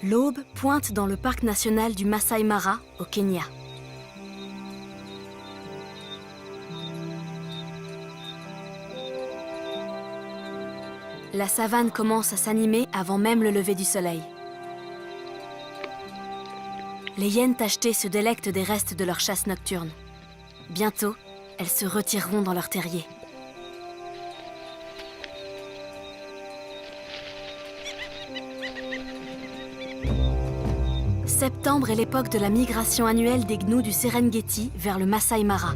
L'aube pointe dans le parc national du Masai Mara, au Kenya. La savane commence à s'animer avant même le lever du soleil. Les hyènes tachetées se délectent des restes de leur chasse nocturne. Bientôt, elles se retireront dans leur terrier. Septembre est l'époque de la migration annuelle des gnous du Serengeti vers le Masai Mara.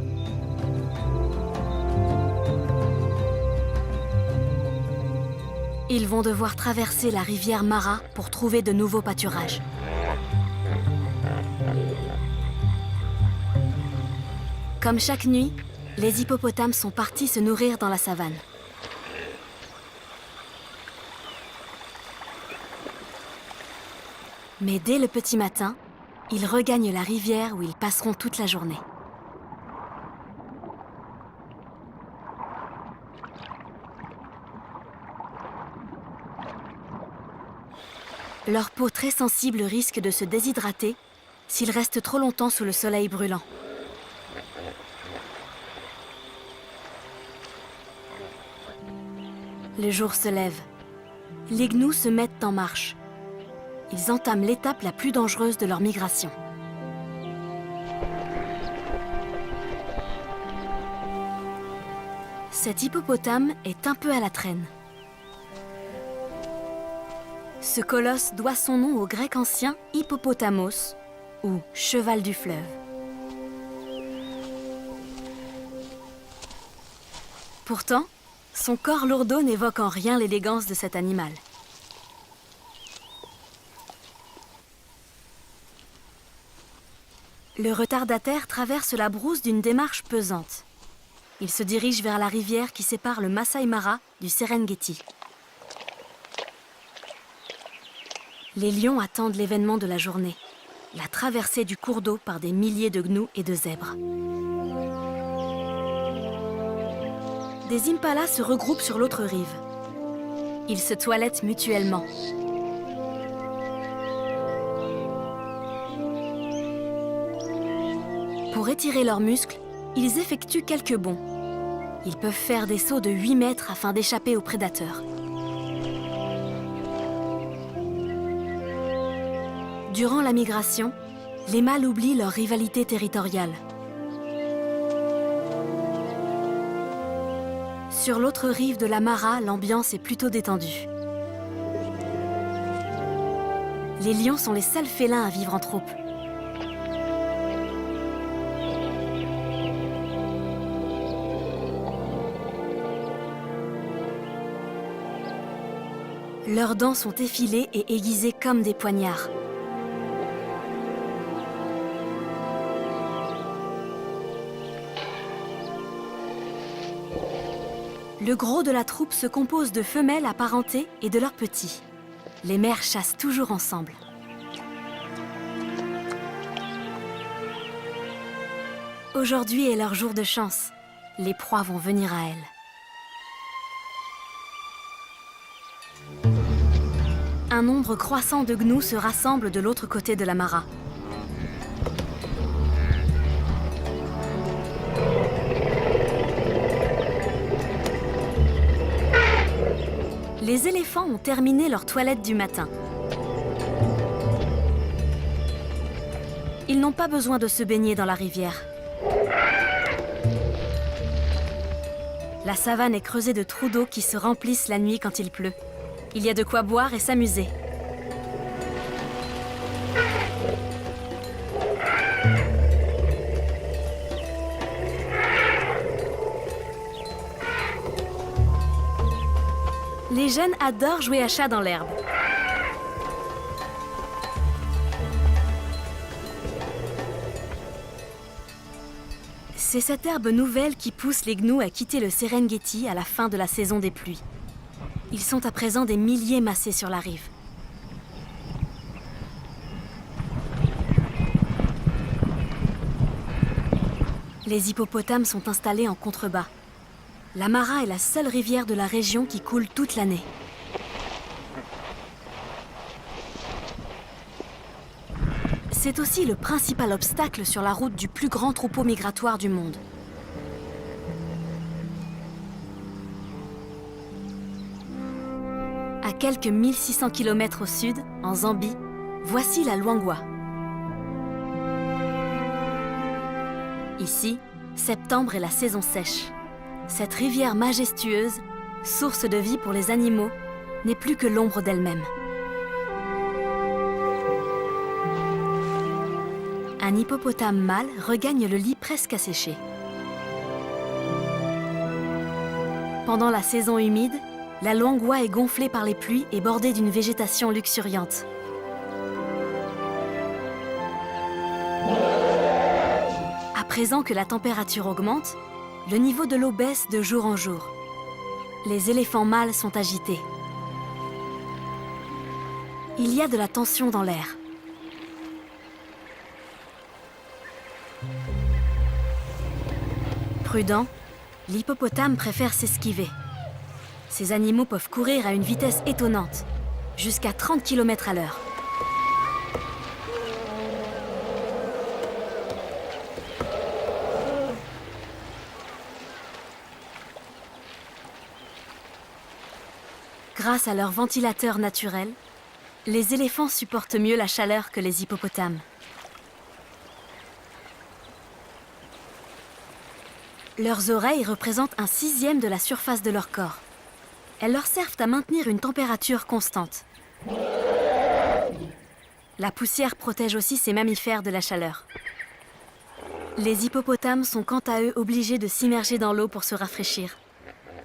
Ils vont devoir traverser la rivière Mara pour trouver de nouveaux pâturages. Comme chaque nuit, les hippopotames sont partis se nourrir dans la savane. Mais dès le petit matin, ils regagnent la rivière où ils passeront toute la journée. Leur peau très sensible risque de se déshydrater s'ils restent trop longtemps sous le soleil brûlant. Le jour se lève. Les gnous se mettent en marche. Ils entament l'étape la plus dangereuse de leur migration. Cet hippopotame est un peu à la traîne. Ce colosse doit son nom au grec ancien hippopotamos, ou cheval du fleuve. Pourtant, son corps lourdeau n'évoque en rien l'élégance de cet animal. Le retardataire traverse la brousse d'une démarche pesante. Il se dirige vers la rivière qui sépare le Masai Mara du Serengeti. Les lions attendent l'événement de la journée, la traversée du cours d'eau par des milliers de gnous et de zèbres. Des impalas se regroupent sur l'autre rive. Ils se toilettent mutuellement. Pour étirer leurs muscles, ils effectuent quelques bonds. Ils peuvent faire des sauts de 8 mètres afin d'échapper aux prédateurs. Durant la migration, les mâles oublient leur rivalité territoriale. Sur l'autre rive de la Mara, l'ambiance est plutôt détendue. Les lions sont les seuls félins à vivre en troupe. Leurs dents sont effilées et aiguisées comme des poignards. Le gros de la troupe se compose de femelles apparentées et de leurs petits. Les mères chassent toujours ensemble. Aujourd'hui est leur jour de chance. Les proies vont venir à elles. Un nombre croissant de gnous se rassemble de l'autre côté de la Mara. Les éléphants ont terminé leur toilette du matin. Ils n'ont pas besoin de se baigner dans la rivière. La savane est creusée de trous d'eau qui se remplissent la nuit quand il pleut. Il y a de quoi boire et s'amuser. Les jeunes adorent jouer à chat dans l'herbe. C'est cette herbe nouvelle qui pousse les gnous à quitter le Serengeti à la fin de la saison des pluies. Ils sont à présent des milliers massés sur la rive. Les hippopotames sont installés en contrebas. La Mara est la seule rivière de la région qui coule toute l'année. C'est aussi le principal obstacle sur la route du plus grand troupeau migratoire du monde. À quelques 1600 km au sud, en Zambie, voici la Luangwa. Ici, septembre est la saison sèche. Cette rivière majestueuse, source de vie pour les animaux, n'est plus que l'ombre d'elle-même. Un hippopotame mâle regagne le lit presque asséché. Pendant la saison humide, la Luangwa est gonflée par les pluies et bordée d'une végétation luxuriante. À présent que la température augmente, le niveau de l'eau baisse de jour en jour. Les éléphants mâles sont agités. Il y a de la tension dans l'air. Prudent, l'hippopotame préfère s'esquiver. Ces animaux peuvent courir à une vitesse étonnante, jusqu'à 30 km à l'heure. Grâce à leur ventilateur naturel, les éléphants supportent mieux la chaleur que les hippopotames. Leurs oreilles représentent un sixième de la surface de leur corps. Elles leur servent à maintenir une température constante. La poussière protège aussi ces mammifères de la chaleur. Les hippopotames sont quant à eux obligés de s'immerger dans l'eau pour se rafraîchir.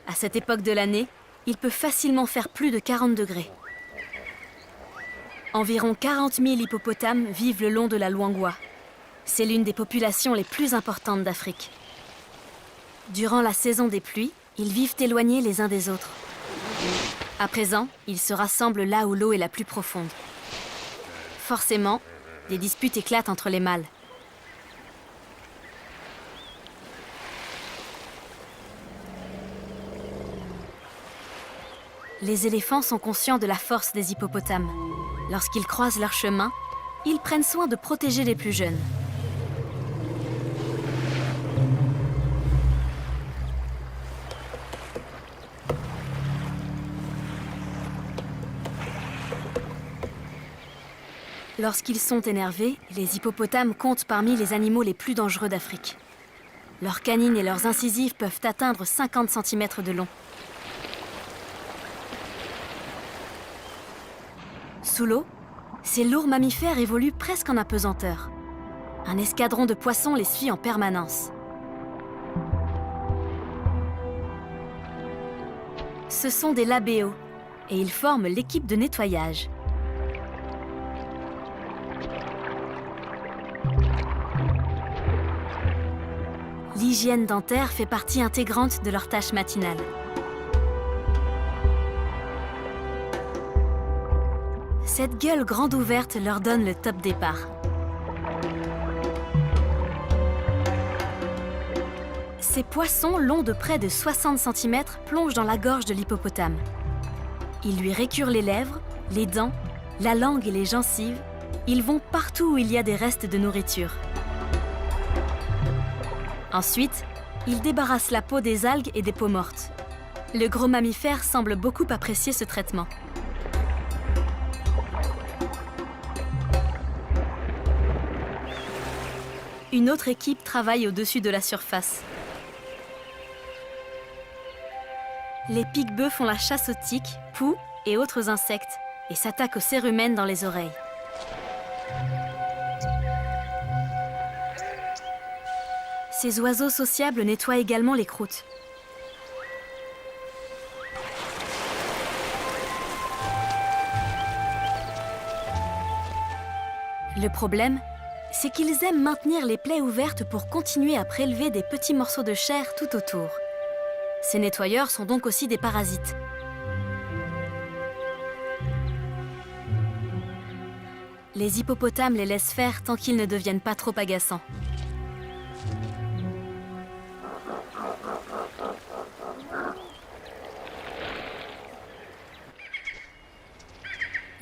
À cette époque de l'année, il peut facilement faire plus de 40 degrés. Environ 40 000 hippopotames vivent le long de la Luangwa. C'est l'une des populations les plus importantes d'Afrique. Durant la saison des pluies, ils vivent éloignés les uns des autres. À présent, ils se rassemblent là où l'eau est la plus profonde. Forcément, des disputes éclatent entre les mâles. Les éléphants sont conscients de la force des hippopotames. Lorsqu'ils croisent leur chemin, ils prennent soin de protéger les plus jeunes. Lorsqu'ils sont énervés, les hippopotames comptent parmi les animaux les plus dangereux d'Afrique. Leurs canines et leurs incisives peuvent atteindre 50 cm de long. Sous l'eau, ces lourds mammifères évoluent presque en apesanteur. Un escadron de poissons les suit en permanence. Ce sont des labéos et ils forment l'équipe de nettoyage. L'hygiène dentaire fait partie intégrante de leur tâche matinale. Cette gueule grande ouverte leur donne le top départ. Ces poissons longs de près de 60 cm plongent dans la gorge de l'hippopotame. Ils lui récurent les lèvres, les dents, la langue et les gencives. Ils vont partout où il y a des restes de nourriture. Ensuite, ils débarrassent la peau des algues et des peaux mortes. Le gros mammifère semble beaucoup apprécier ce traitement. Une autre équipe travaille au-dessus de la surface. Les pique-bœufs font la chasse aux tiques, poux et autres insectes et s'attaquent aux cérumènes dans les oreilles. Ces oiseaux sociables nettoient également les croûtes. Le problème, c'est qu'ils aiment maintenir les plaies ouvertes pour continuer à prélever des petits morceaux de chair tout autour. Ces nettoyeurs sont donc aussi des parasites. Les hippopotames les laissent faire tant qu'ils ne deviennent pas trop agaçants.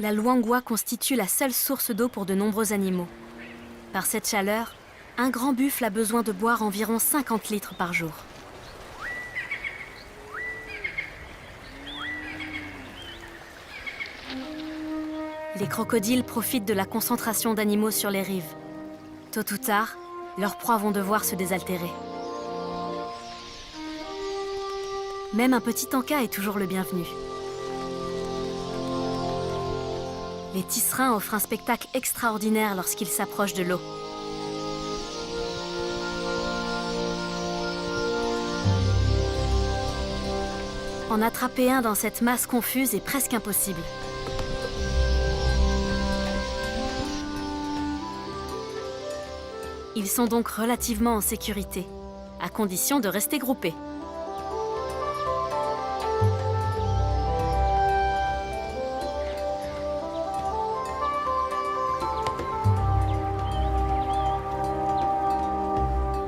La Luangwa constitue la seule source d'eau pour de nombreux animaux. Par cette chaleur, un grand buffle a besoin de boire environ 50 litres par jour. Les crocodiles profitent de la concentration d'animaux sur les rives. Tôt ou tard, leurs proies vont devoir se désaltérer. Même un petit encas est toujours le bienvenu. Les tisserins offrent un spectacle extraordinaire lorsqu'ils s'approchent de l'eau. En attraper un dans cette masse confuse est presque impossible. Ils sont donc relativement en sécurité, à condition de rester groupés.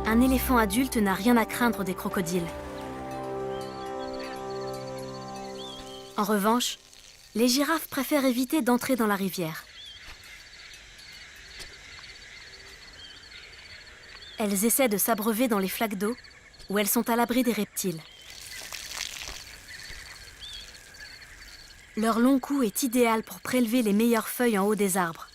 Un éléphant adulte n'a rien à craindre des crocodiles. En revanche, les girafes préfèrent éviter d'entrer dans la rivière. Elles essaient de s'abreuver dans les flaques d'eau, où elles sont à l'abri des reptiles. Leur long cou est idéal pour prélever les meilleures feuilles en haut des arbres.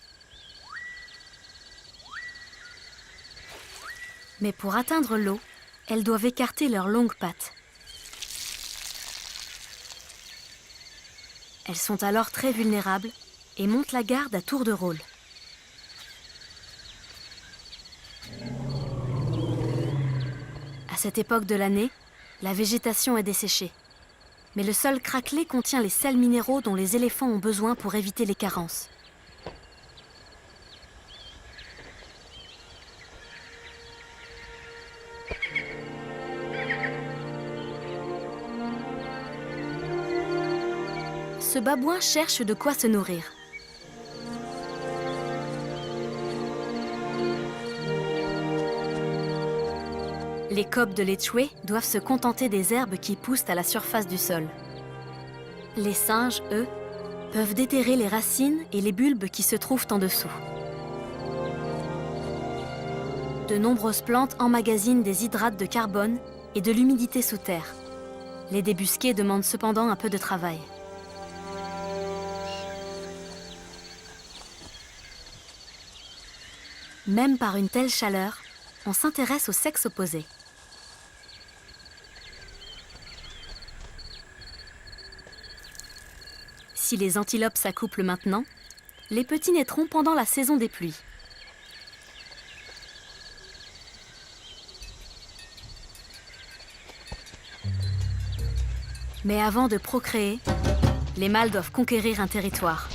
Mais pour atteindre l'eau, elles doivent écarter leurs longues pattes. Elles sont alors très vulnérables et montent la garde à tour de rôle. À cette époque de l'année, la végétation est desséchée. Mais le sol craquelé contient les sels minéraux dont les éléphants ont besoin pour éviter les carences. Ce babouin cherche de quoi se nourrir. Les coqs de l'échoué doivent se contenter des herbes qui poussent à la surface du sol. Les singes, eux, peuvent déterrer les racines et les bulbes qui se trouvent en dessous. De nombreuses plantes emmagasinent des hydrates de carbone et de l'humidité sous terre. Les débusquer demandent cependant un peu de travail. Même par une telle chaleur, on s'intéresse au sexe opposé. Si les antilopes s'accouplent maintenant, les petits naîtront pendant la saison des pluies. Mais avant de procréer, les mâles doivent conquérir un territoire.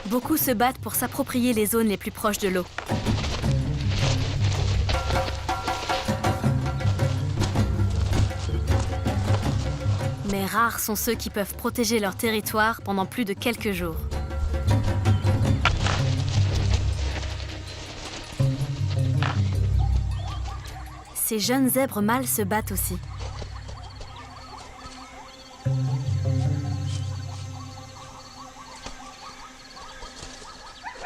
Beaucoup se battent pour s'approprier les zones les plus proches de l'eau. Mais rares sont ceux qui peuvent protéger leur territoire pendant plus de quelques jours. Ces jeunes zèbres mâles se battent aussi.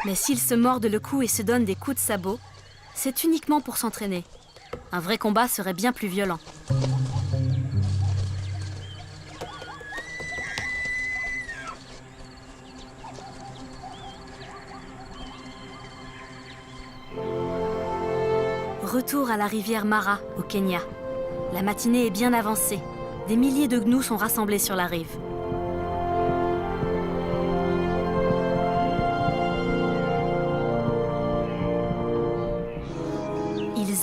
Mais s'ils se mordent le cou et se donnent des coups de sabot, c'est uniquement pour s'entraîner. Un vrai combat serait bien plus violent. Retour à la rivière Mara, au Kenya. La matinée est bien avancée. Des milliers de gnous sont rassemblés sur la rive.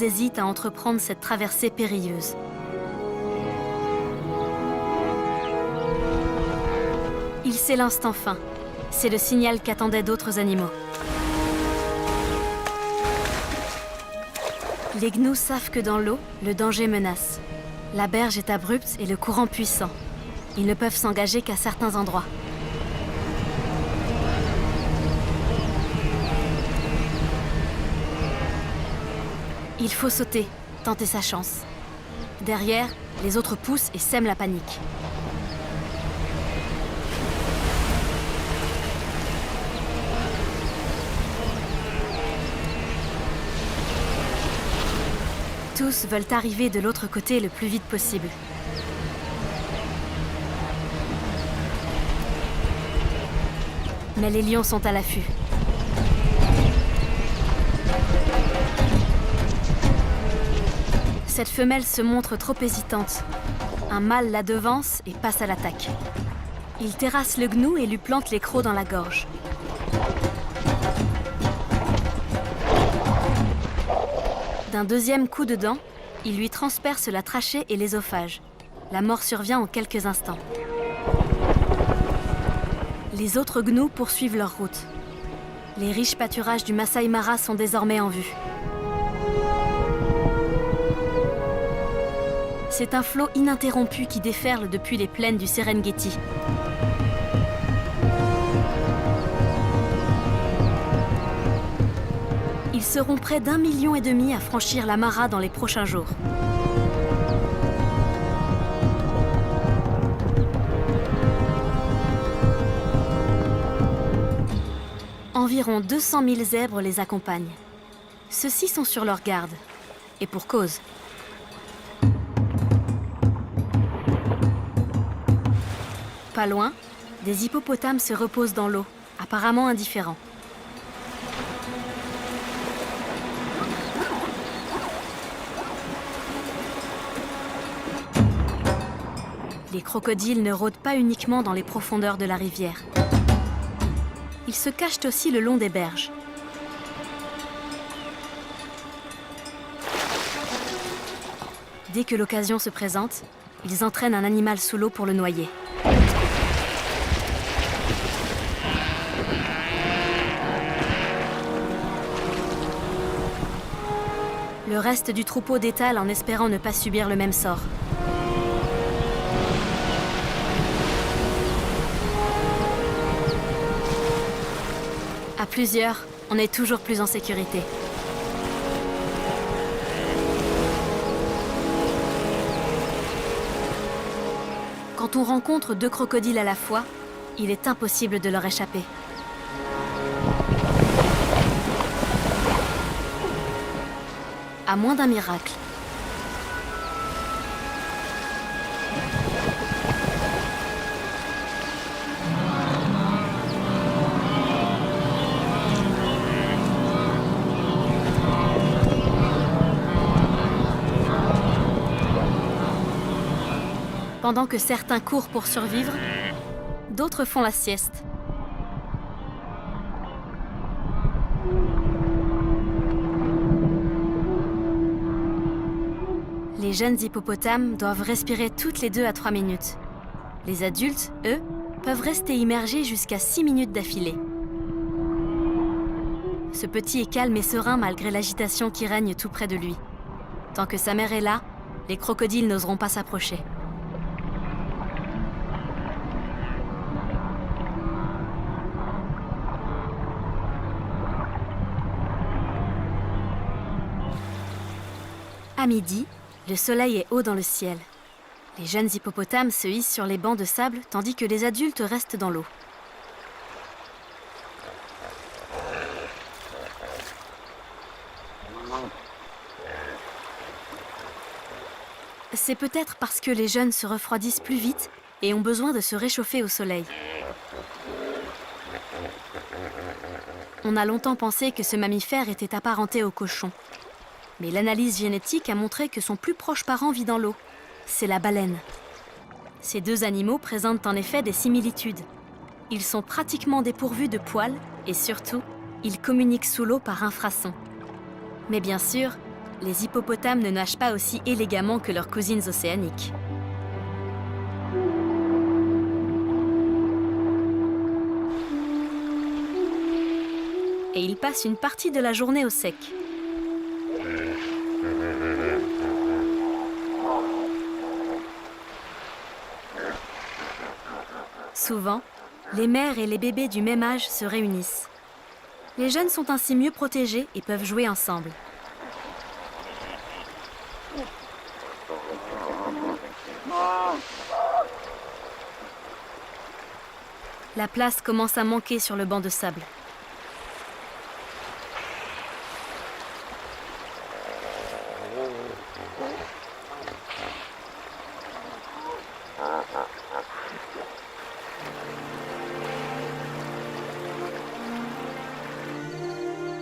Ils hésitent à entreprendre cette traversée périlleuse. Ils s'élancent enfin. C'est le signal qu'attendaient d'autres animaux. Les gnous savent que dans l'eau, le danger menace. La berge est abrupte et le courant puissant. Ils ne peuvent s'engager qu'à certains endroits. Il faut sauter, tenter sa chance. Derrière, les autres poussent et sèment la panique. Tous veulent arriver de l'autre côté le plus vite possible. Mais les lions sont à l'affût. Cette femelle se montre trop hésitante. Un mâle la devance et passe à l'attaque. Il terrasse le gnou et lui plante les crocs dans la gorge. D'un deuxième coup de dent, il lui transperce la trachée et l'ésophage. La mort survient en quelques instants. Les autres gnous poursuivent leur route. Les riches pâturages du Masai Mara sont désormais en vue. C'est un flot ininterrompu qui déferle depuis les plaines du Serengeti. Ils seront près d'1,5 million à franchir la Mara dans les prochains jours. Environ 200 000 zèbres les accompagnent. Ceux-ci sont sur leur garde. Et pour cause. Pas loin, des hippopotames se reposent dans l'eau, apparemment indifférents. Les crocodiles ne rôdent pas uniquement dans les profondeurs de la rivière. Ils se cachent aussi le long des berges. Dès que l'occasion se présente, ils entraînent un animal sous l'eau pour le noyer. Le reste du troupeau détale en espérant ne pas subir le même sort. À plusieurs, on est toujours plus en sécurité. Quand on rencontre 2 crocodiles à la fois, il est impossible de leur échapper. À moins d'un miracle. Pendant que certains courent pour survivre, d'autres font la sieste. Les jeunes hippopotames doivent respirer toutes les 2 à 3 minutes. Les adultes, eux, peuvent rester immergés jusqu'à 6 minutes d'affilée. Ce petit est calme et serein malgré l'agitation qui règne tout près de lui. Tant que sa mère est là, les crocodiles n'oseront pas s'approcher. À midi, le soleil est haut dans le ciel. Les jeunes hippopotames se hissent sur les bancs de sable tandis que les adultes restent dans l'eau. C'est peut-être parce que les jeunes se refroidissent plus vite et ont besoin de se réchauffer au soleil. On a longtemps pensé que ce mammifère était apparenté au cochon. Mais l'analyse génétique a montré que son plus proche parent vit dans l'eau. C'est la baleine. Ces 2 animaux présentent en effet des similitudes. Ils sont pratiquement dépourvus de poils et surtout, ils communiquent sous l'eau par infrasons. Mais bien sûr, les hippopotames ne nagent pas aussi élégamment que leurs cousines océaniques. Et ils passent une partie de la journée au sec. Souvent, les mères et les bébés du même âge se réunissent. Les jeunes sont ainsi mieux protégés et peuvent jouer ensemble. La place commence à manquer sur le banc de sable.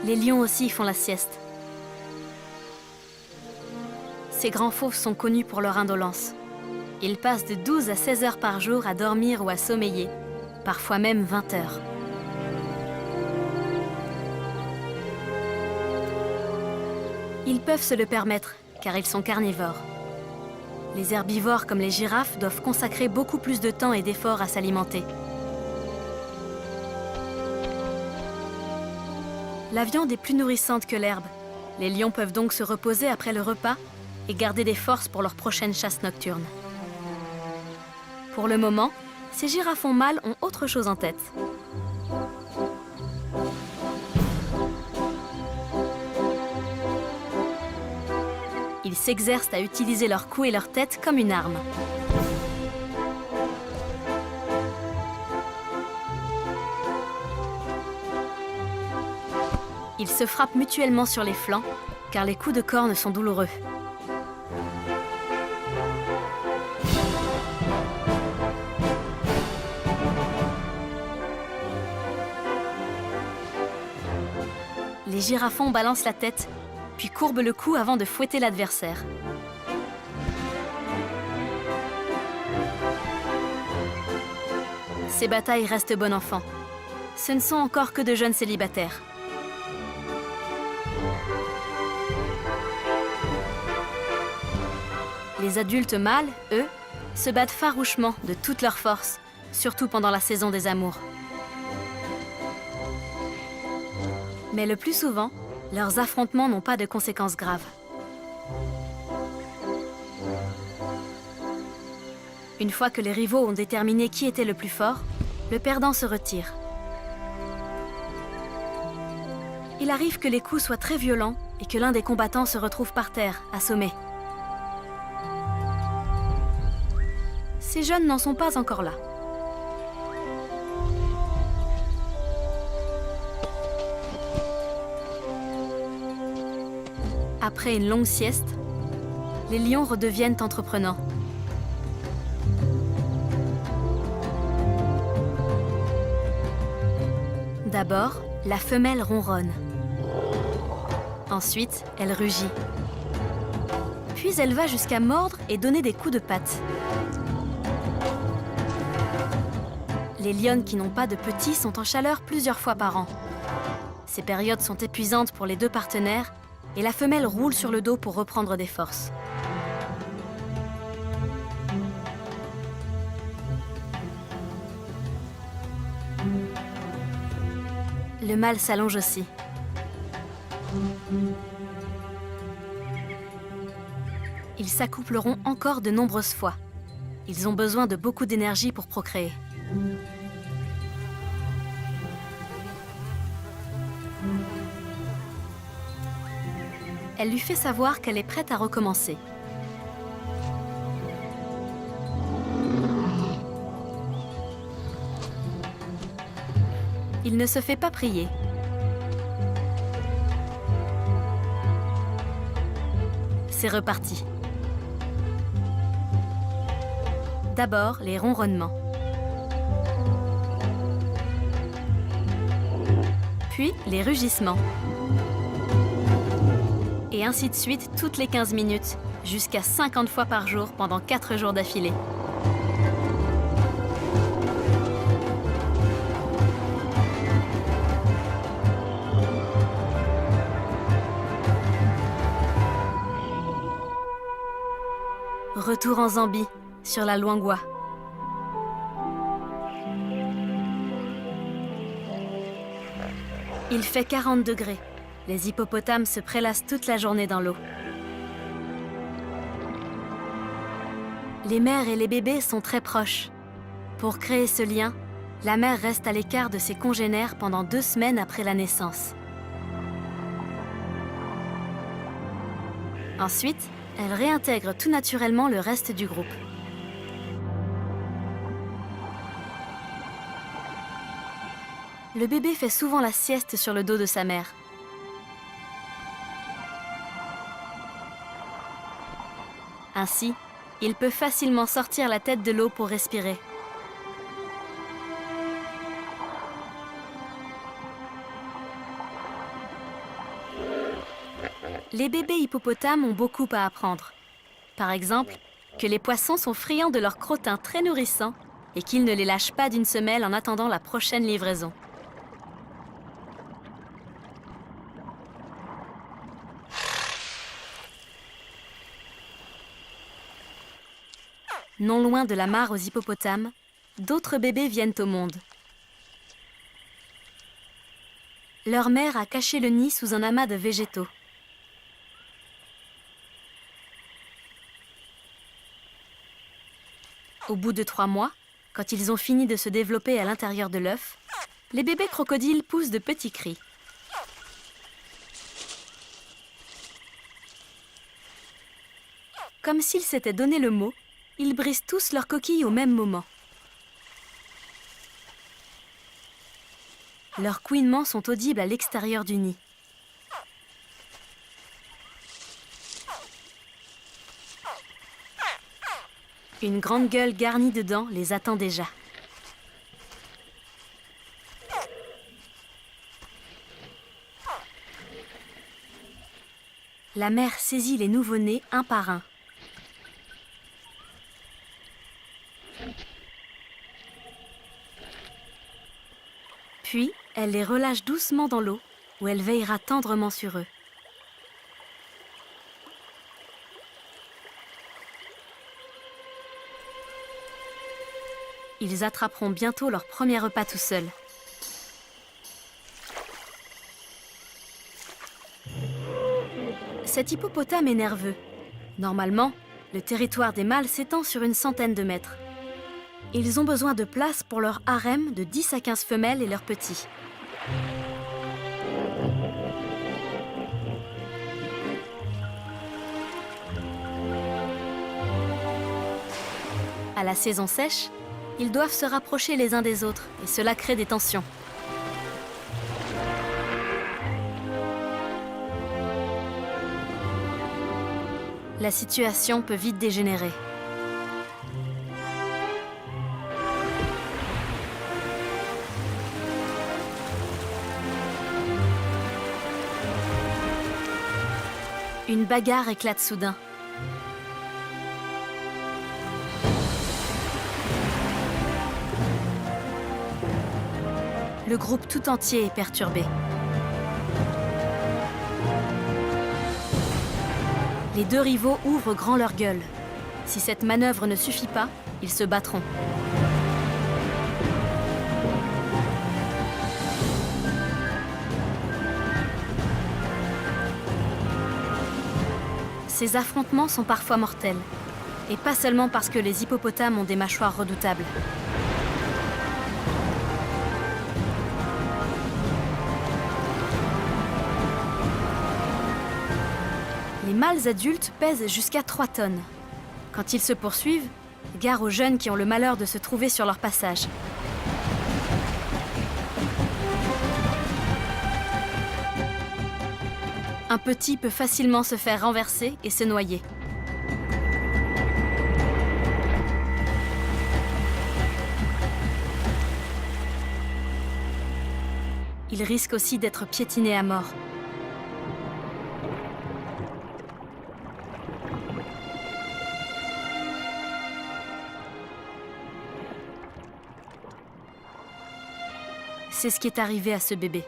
Les lions aussi font la sieste. Ces grands fauves sont connus pour leur indolence. Ils passent de 12 à 16 heures par jour à dormir ou à sommeiller, parfois même 20 heures. Ils peuvent se le permettre, car ils sont carnivores. Les herbivores comme les girafes doivent consacrer beaucoup plus de temps et d'efforts à s'alimenter. La viande est plus nourrissante que l'herbe. Les lions peuvent donc se reposer après le repas et garder des forces pour leur prochaine chasse nocturne. Pour le moment, ces girafons mâles ont autre chose en tête. Ils s'exercent à utiliser leur cou et leur tête comme une arme. Ils se frappent mutuellement sur les flancs, car les coups de corne sont douloureux. Les girafons balancent la tête, puis courbent le cou avant de fouetter l'adversaire. Ces batailles restent bon enfant. Ce ne sont encore que de jeunes célibataires. Les adultes mâles, eux, se battent farouchement de toute leur force, surtout pendant la saison des amours. Mais le plus souvent, leurs affrontements n'ont pas de conséquences graves. Une fois que les rivaux ont déterminé qui était le plus fort, le perdant se retire. Il arrive que les coups soient très violents et que l'un des combattants se retrouve par terre, assommé. Ces jeunes n'en sont pas encore là. Après une longue sieste, les lions redeviennent entreprenants. D'abord, la femelle ronronne. Ensuite, elle rugit. Puis elle va jusqu'à mordre et donner des coups de patte. Les lionnes qui n'ont pas de petits sont en chaleur plusieurs fois par an. Ces périodes sont épuisantes pour les deux partenaires et la femelle roule sur le dos pour reprendre des forces. Le mâle s'allonge aussi. Ils s'accoupleront encore de nombreuses fois. Ils ont besoin de beaucoup d'énergie pour procréer. Elle lui fait savoir qu'elle est prête à recommencer. Il ne se fait pas prier. C'est reparti. D'abord, les ronronnements. Puis, les rugissements. Et ainsi de suite toutes les 15 minutes, jusqu'à 50 fois par jour pendant 4 jours d'affilée. Retour en Zambie, sur la Luangwa. Il fait 40 degrés. Les hippopotames se prélassent toute la journée dans l'eau. Les mères et les bébés sont très proches. Pour créer ce lien, la mère reste à l'écart de ses congénères pendant 2 semaines après la naissance. Ensuite, elle réintègre tout naturellement le reste du groupe. Le bébé fait souvent la sieste sur le dos de sa mère. Ainsi, il peut facilement sortir la tête de l'eau pour respirer. Les bébés hippopotames ont beaucoup à apprendre. Par exemple, que les poissons sont friands de leur crottin très nourrissant et qu'ils ne les lâchent pas d'une semelle en attendant la prochaine livraison. Non loin de la mare aux hippopotames, d'autres bébés viennent au monde. Leur mère a caché le nid sous un amas de végétaux. Au bout de 3 mois, quand ils ont fini de se développer à l'intérieur de l'œuf, les bébés crocodiles poussent de petits cris. Comme s'ils s'étaient donné le mot, ils brisent tous leurs coquilles au même moment. Leurs couinements sont audibles à l'extérieur du nid. Une grande gueule garnie de dents les attend déjà. La mère saisit les nouveau-nés un par un. Puis, elle les relâche doucement dans l'eau, où elle veillera tendrement sur eux. Ils attraperont bientôt leur premier repas tout seuls. Cet hippopotame est nerveux. Normalement, le territoire des mâles s'étend sur une centaine de mètres. Ils ont besoin de place pour leur harem de 10 à 15 femelles et leurs petits. À la saison sèche, ils doivent se rapprocher les uns des autres et cela crée des tensions. La situation peut vite dégénérer. Une bagarre éclate soudain. Le groupe tout entier est perturbé. Les deux rivaux ouvrent grand leur gueule. Si cette manœuvre ne suffit pas, ils se battront. Ces affrontements sont parfois mortels. Et pas seulement parce que les hippopotames ont des mâchoires redoutables. Les mâles adultes pèsent jusqu'à 3 tonnes. Quand ils se poursuivent, gare aux jeunes qui ont le malheur de se trouver sur leur passage. Un petit peut facilement se faire renverser et se noyer. Il risque aussi d'être piétiné à mort. C'est ce qui est arrivé à ce bébé.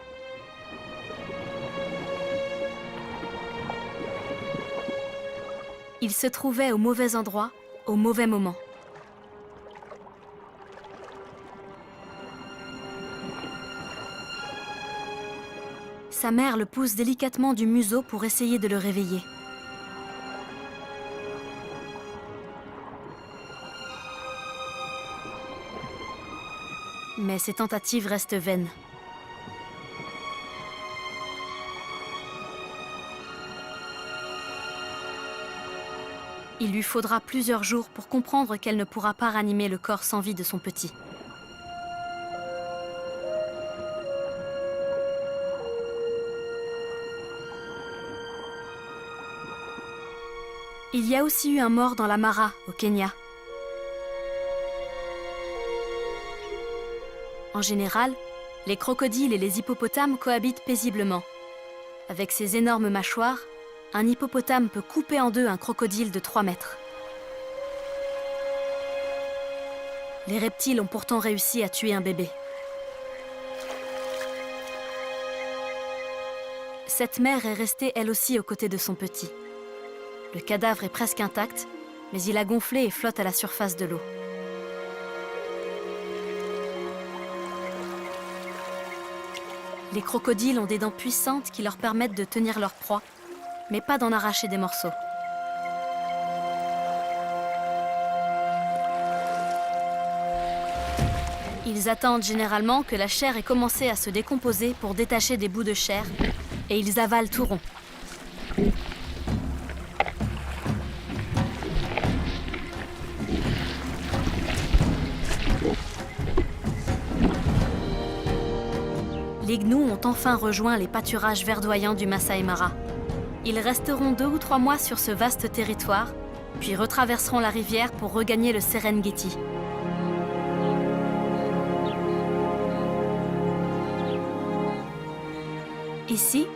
Il se trouvait au mauvais endroit, au mauvais moment. Sa mère le pousse délicatement du museau pour essayer de le réveiller. Mais ses tentatives restent vaines. Il lui faudra plusieurs jours pour comprendre qu'elle ne pourra pas ranimer le corps sans vie de son petit. Il y a aussi eu un mort dans la Mara, au Kenya. En général, les crocodiles et les hippopotames cohabitent paisiblement. Avec ses énormes mâchoires, un hippopotame peut couper en deux un crocodile de 3 mètres. Les reptiles ont pourtant réussi à tuer un bébé. Cette mère est restée elle aussi aux côtés de son petit. Le cadavre est presque intact, mais il a gonflé et flotte à la surface de l'eau. Les crocodiles ont des dents puissantes qui leur permettent de tenir leur proie, mais pas d'en arracher des morceaux. Ils attendent généralement que la chair ait commencé à se décomposer pour détacher des bouts de chair, et ils avalent tout rond. Les gnous ont enfin rejoint les pâturages verdoyants du Masai Mara. Ils resteront 2 ou 3 mois sur ce vaste territoire, puis retraverseront la rivière pour regagner le Serengeti. Ici,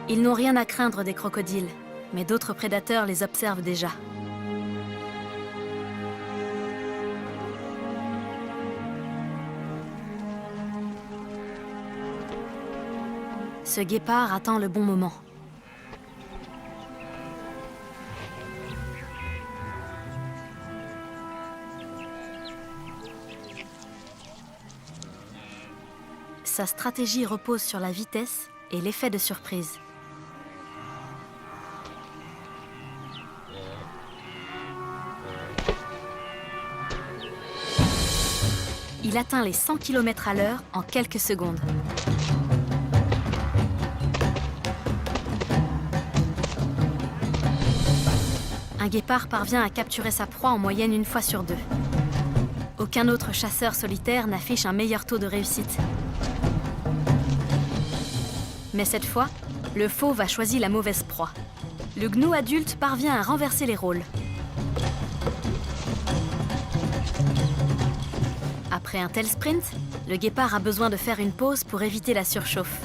ils n'ont rien à craindre des crocodiles, mais d'autres prédateurs les observent déjà. Ce guépard attend le bon moment. Sa stratégie repose sur la vitesse et l'effet de surprise. Il atteint les 100 km/h en quelques secondes. Un guépard parvient à capturer sa proie en moyenne 1 fois sur 2. Aucun autre chasseur solitaire n'affiche un meilleur taux de réussite. Mais cette fois, le fauve a choisi la mauvaise proie. Le gnou adulte parvient à renverser les rôles. Après un tel sprint, le guépard a besoin de faire une pause pour éviter la surchauffe.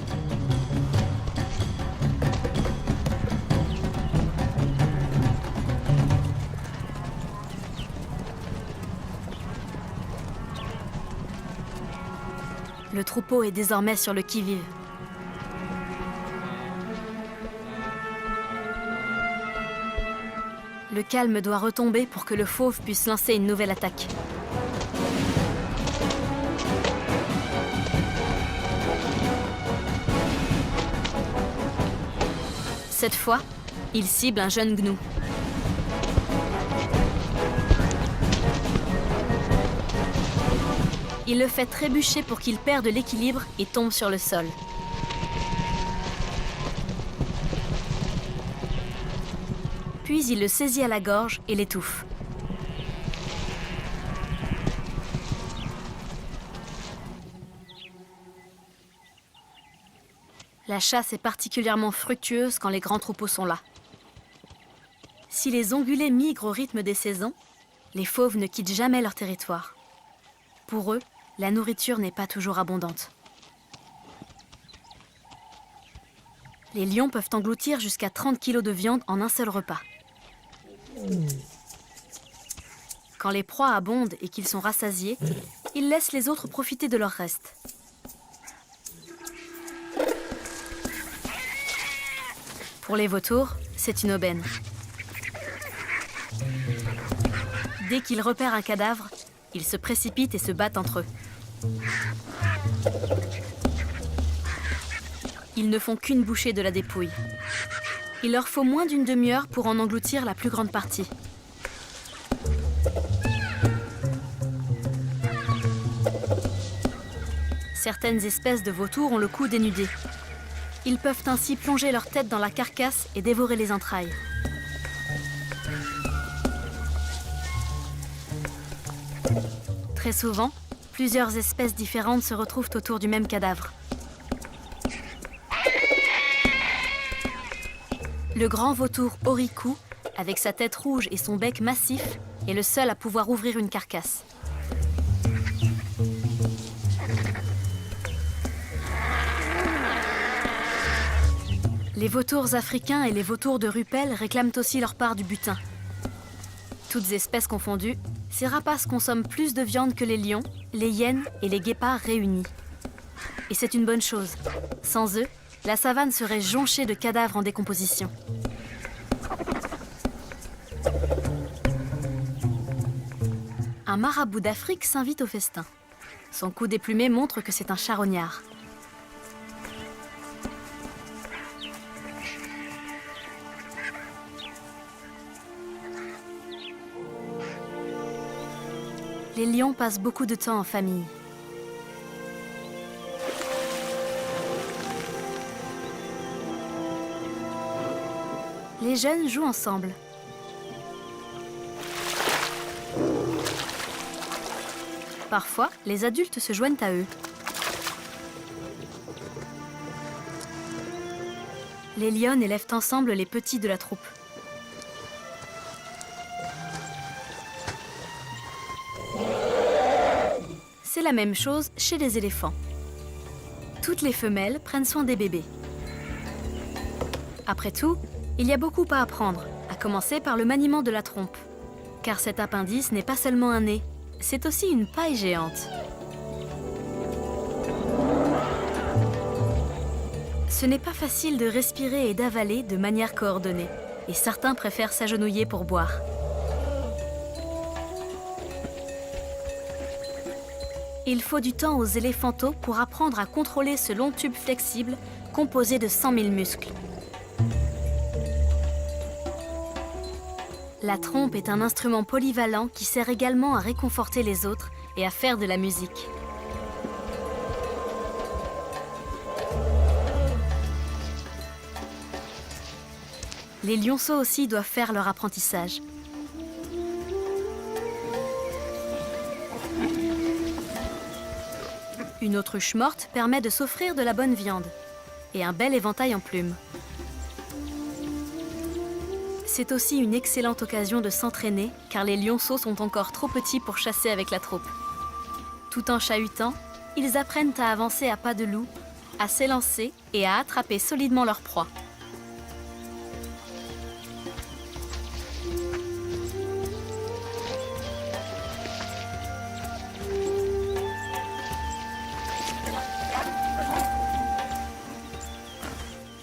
Le troupeau est désormais sur le qui-vive. Le calme doit retomber pour que le fauve puisse lancer une nouvelle attaque. Cette fois, il cible un jeune gnou. Il le fait trébucher pour qu'il perde l'équilibre et tombe sur le sol. Puis il le saisit à la gorge et l'étouffe. La chasse est particulièrement fructueuse quand les grands troupeaux sont là. Si les ongulés migrent au rythme des saisons, les fauves ne quittent jamais leur territoire. Pour eux, la nourriture n'est pas toujours abondante. Les lions peuvent engloutir jusqu'à 30 kg de viande en un seul repas. Quand les proies abondent et qu'ils sont rassasiés, ils laissent les autres profiter de leur reste. Pour les vautours, c'est une aubaine. Dès qu'ils repèrent un cadavre, ils se précipitent et se battent entre eux. Ils ne font qu'une bouchée de la dépouille. Il leur faut moins d'une demi-heure pour en engloutir la plus grande partie. Certaines espèces de vautours ont le cou dénudé. Ils peuvent ainsi plonger leur tête dans la carcasse et dévorer les entrailles. Très souvent, plusieurs espèces différentes se retrouvent autour du même cadavre. Le grand vautour orikou avec sa tête rouge et son bec massif, est le seul à pouvoir ouvrir une carcasse. Les vautours africains et les vautours de Rupel réclament aussi leur part du butin. Toutes espèces confondues, ces rapaces consomment plus de viande que les lions, les hyènes et les guépards réunis. Et c'est une bonne chose. Sans eux, la savane serait jonchée de cadavres en décomposition. Un marabout d'Afrique s'invite au festin. Son cou déplumé montre que c'est un charognard. Les lions passent beaucoup de temps en famille. Les jeunes jouent ensemble. Parfois, les adultes se joignent à eux. Les lionnes élèvent ensemble les petits de la troupe. C'est la même chose chez les éléphants. Toutes les femelles prennent soin des bébés. Après tout, il y a beaucoup à apprendre, à commencer par le maniement de la trompe. Car cet appendice n'est pas seulement un nez, c'est aussi une paille géante. Ce n'est pas facile de respirer et d'avaler de manière coordonnée, et certains préfèrent s'agenouiller pour boire. Il faut du temps aux éléphantaux pour apprendre à contrôler ce long tube flexible composé de 100 000 muscles. La trompe est un instrument polyvalent qui sert également à réconforter les autres et à faire de la musique. Les lionceaux aussi doivent faire leur apprentissage. Une autruche morte permet de s'offrir de la bonne viande et un bel éventail en plumes. C'est aussi une excellente occasion de s'entraîner car les lionceaux sont encore trop petits pour chasser avec la troupe. Tout en chahutant, ils apprennent à avancer à pas de loup, à s'élancer et à attraper solidement leur proie.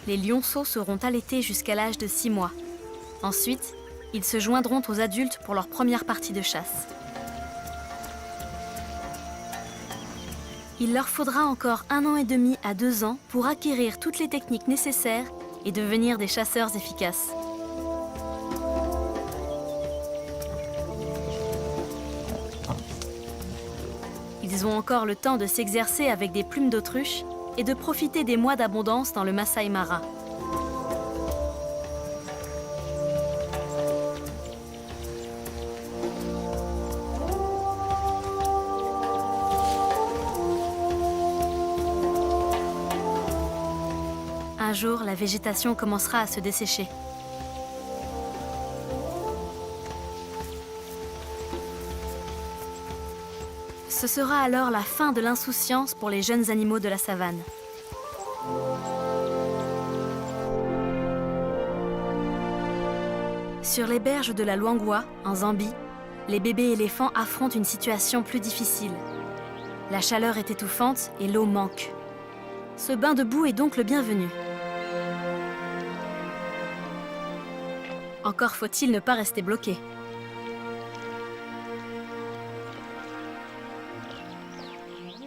Les lionceaux seront allaités jusqu'à l'âge de 6 mois. Ensuite, ils se joindront aux adultes pour leur première partie de chasse. Il leur faudra encore 1 an et demi à 2 ans pour acquérir toutes les techniques nécessaires et devenir des chasseurs efficaces. Ils ont encore le temps de s'exercer avec des plumes d'autruche et de profiter des mois d'abondance dans le Masai Mara. Un jour, la végétation commencera à se dessécher. Ce sera alors la fin de l'insouciance pour les jeunes animaux de la savane. Sur les berges de la Luangwa, en Zambie, les bébés éléphants affrontent une situation plus difficile. La chaleur est étouffante et l'eau manque. Ce bain de boue est donc le bienvenu. Encore faut-il ne pas rester bloqué.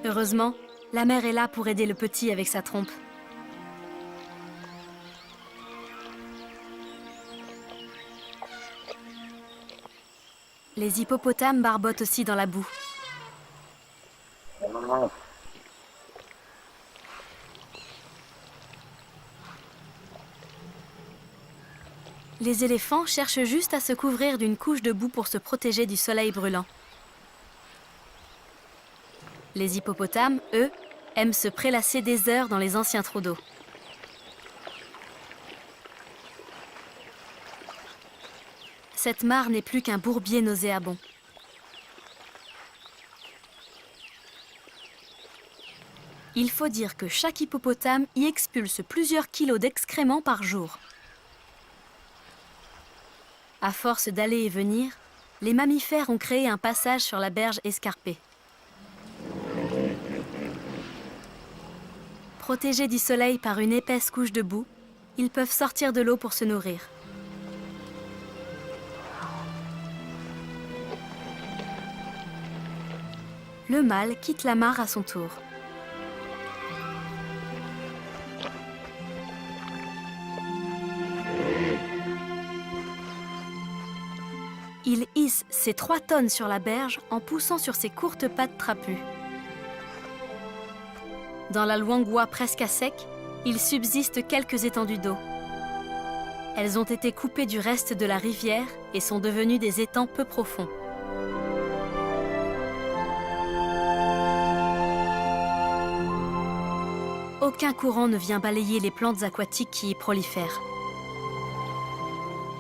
Heureusement, la mère est là pour aider le petit avec sa trompe. Les hippopotames barbotent aussi dans la boue. Les éléphants cherchent juste à se couvrir d'une couche de boue pour se protéger du soleil brûlant. Les hippopotames, eux, aiment se prélasser des heures dans les anciens trous d'eau. cette mare n'est plus qu'un bourbier nauséabond. Il faut dire que chaque hippopotame y expulse plusieurs kilos d'excréments par jour. À force d'aller et venir, les mammifères ont créé un passage sur la berge escarpée. Protégés du soleil par une épaisse couche de boue, ils peuvent sortir de l'eau pour se nourrir. Le mâle quitte la mare à son tour. Il hisse ses 3 tonnes sur la berge en poussant sur ses courtes pattes trapues. Dans la Luangwa presque à sec, il subsiste quelques étendues d'eau. Elles ont été coupées du reste de la rivière et sont devenues des étangs peu profonds. Aucun courant ne vient balayer les plantes aquatiques qui y prolifèrent.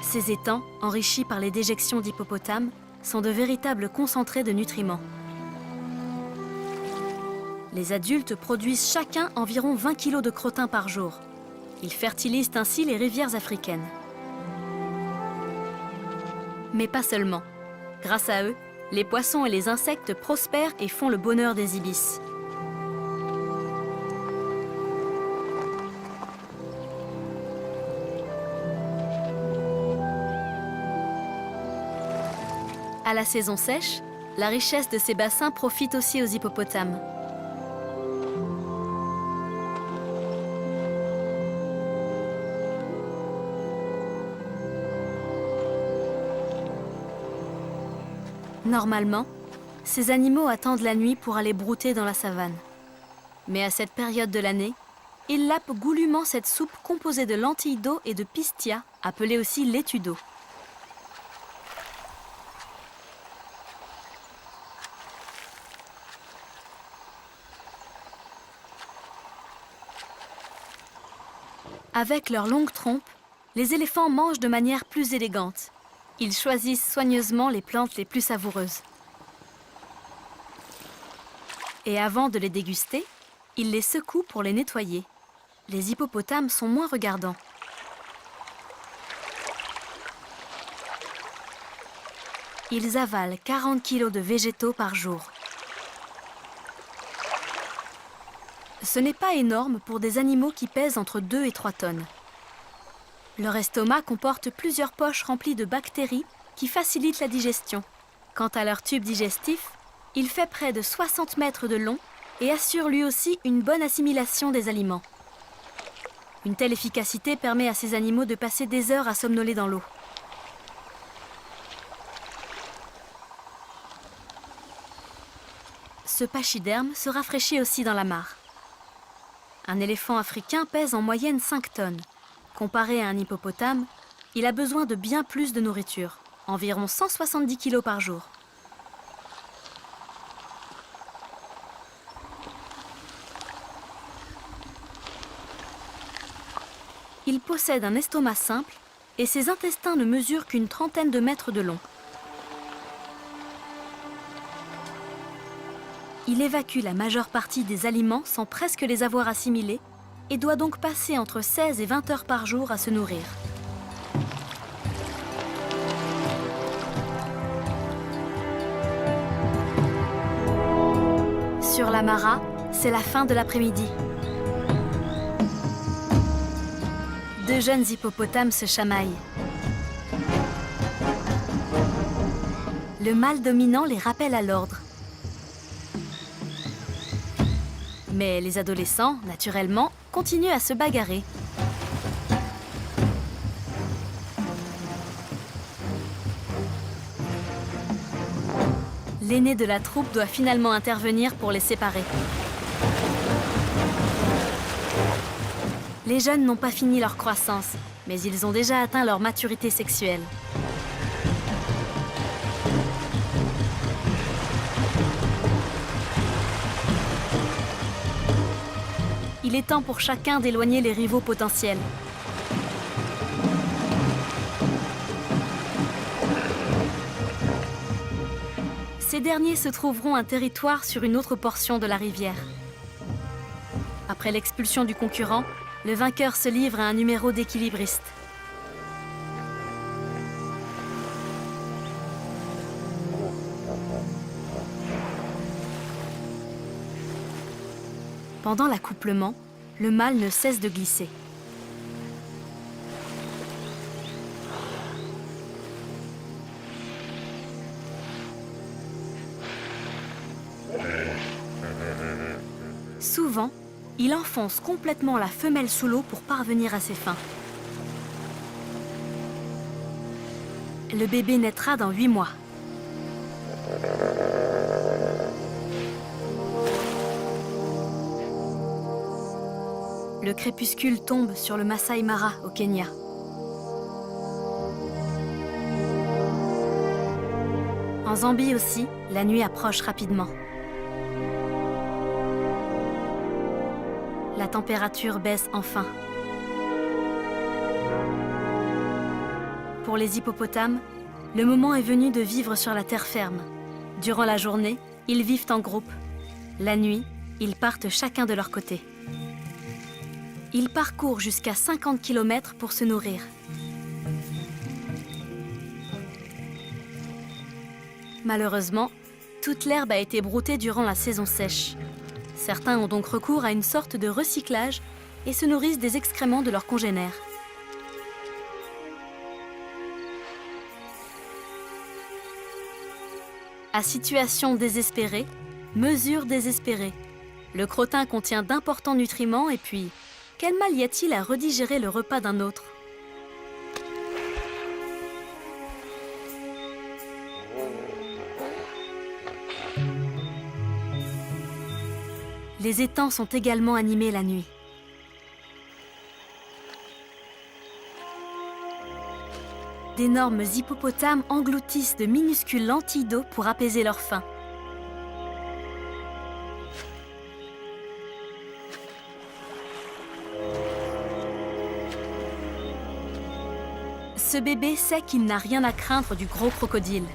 Ces étangs, enrichis par les déjections d'hippopotames, sont de véritables concentrés de nutriments. Les adultes produisent chacun environ 20 kg de crottin par jour. Ils fertilisent ainsi les rivières africaines. Mais pas seulement. Grâce à eux, les poissons et les insectes prospèrent et font le bonheur des ibis. À la saison sèche, la richesse de ces bassins profite aussi aux hippopotames. Normalement, ces animaux attendent la nuit pour aller brouter dans la savane. Mais à cette période de l'année, ils lapent goulûment cette soupe composée de lentilles d'eau et de pistia, appelée aussi laitue d'eau. Avec leurs longues trompes, les éléphants mangent de manière plus élégante. Ils choisissent soigneusement les plantes les plus savoureuses. Et avant de les déguster, ils les secouent pour les nettoyer. Les hippopotames sont moins regardants. Ils avalent 40 kg de végétaux par jour. Ce n'est pas énorme pour des animaux qui pèsent entre 2 et 3 tonnes. Leur estomac comporte plusieurs poches remplies de bactéries qui facilitent la digestion. Quant à leur tube digestif, il fait près de 60 mètres de long et assure lui aussi une bonne assimilation des aliments. Une telle efficacité permet à ces animaux de passer des heures à somnoler dans l'eau. Ce pachyderme se rafraîchit aussi dans la mare. Un éléphant africain pèse en moyenne 5 tonnes. Comparé à un hippopotame, il a besoin de bien plus de nourriture, environ 170 kg par jour. Il possède un estomac simple et ses intestins ne mesurent qu'une trentaine de mètres de long. Il évacue la majeure partie des aliments sans presque les avoir assimilés et doit donc passer entre 16 et 20 heures par jour à se nourrir. Sur la Mara, c'est la fin de l'après-midi. 2 jeunes hippopotames se chamaillent. Le mâle dominant les rappelle à l'ordre. Mais les adolescents, naturellement, continuent à se bagarrer. L'aîné de la troupe doit finalement intervenir pour les séparer. Les jeunes n'ont pas fini leur croissance, mais ils ont déjà atteint leur maturité sexuelle. Il est temps pour chacun d'éloigner les rivaux potentiels. Ces derniers se trouveront un territoire sur une autre portion de la rivière. Après l'expulsion du concurrent, le vainqueur se livre à un numéro d'équilibriste. Pendant l'accouplement, le mâle ne cesse de glisser. Souvent, il enfonce complètement la femelle sous l'eau pour parvenir à ses fins. Le bébé naîtra dans 8 mois. Le crépuscule tombe sur le Masai Mara au Kenya. En Zambie aussi, la nuit approche rapidement. La température baisse enfin. Pour les hippopotames, le moment est venu de vivre sur la terre ferme. Durant la journée, ils vivent en groupe. La nuit, ils partent chacun de leur côté. Ils parcourent jusqu'à 50 km pour se nourrir. Malheureusement, toute l'herbe a été broutée durant la saison sèche. Certains ont donc recours à une sorte de recyclage et se nourrissent des excréments de leurs congénères. À situation désespérée, mesure désespérée. Le crottin contient d'importants nutriments et puis, quel mal y a-t-il à redigérer le repas d'un autre ? Les étangs sont également animés la nuit. D'énormes hippopotames engloutissent de minuscules lentilles d'eau pour apaiser leur faim. Ce bébé sait qu'il n'a rien à craindre du gros crocodile.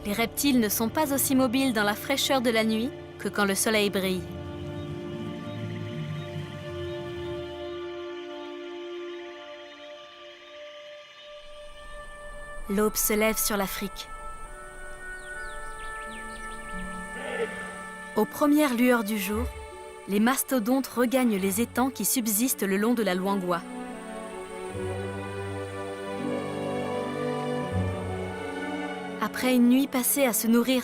Les reptiles ne sont pas aussi mobiles dans la fraîcheur de la nuit que quand le soleil brille. L'aube se lève sur l'Afrique. Aux premières lueurs du jour, les mastodontes regagnent les étangs qui subsistent le long de la Luangwa. Après une nuit passée à se nourrir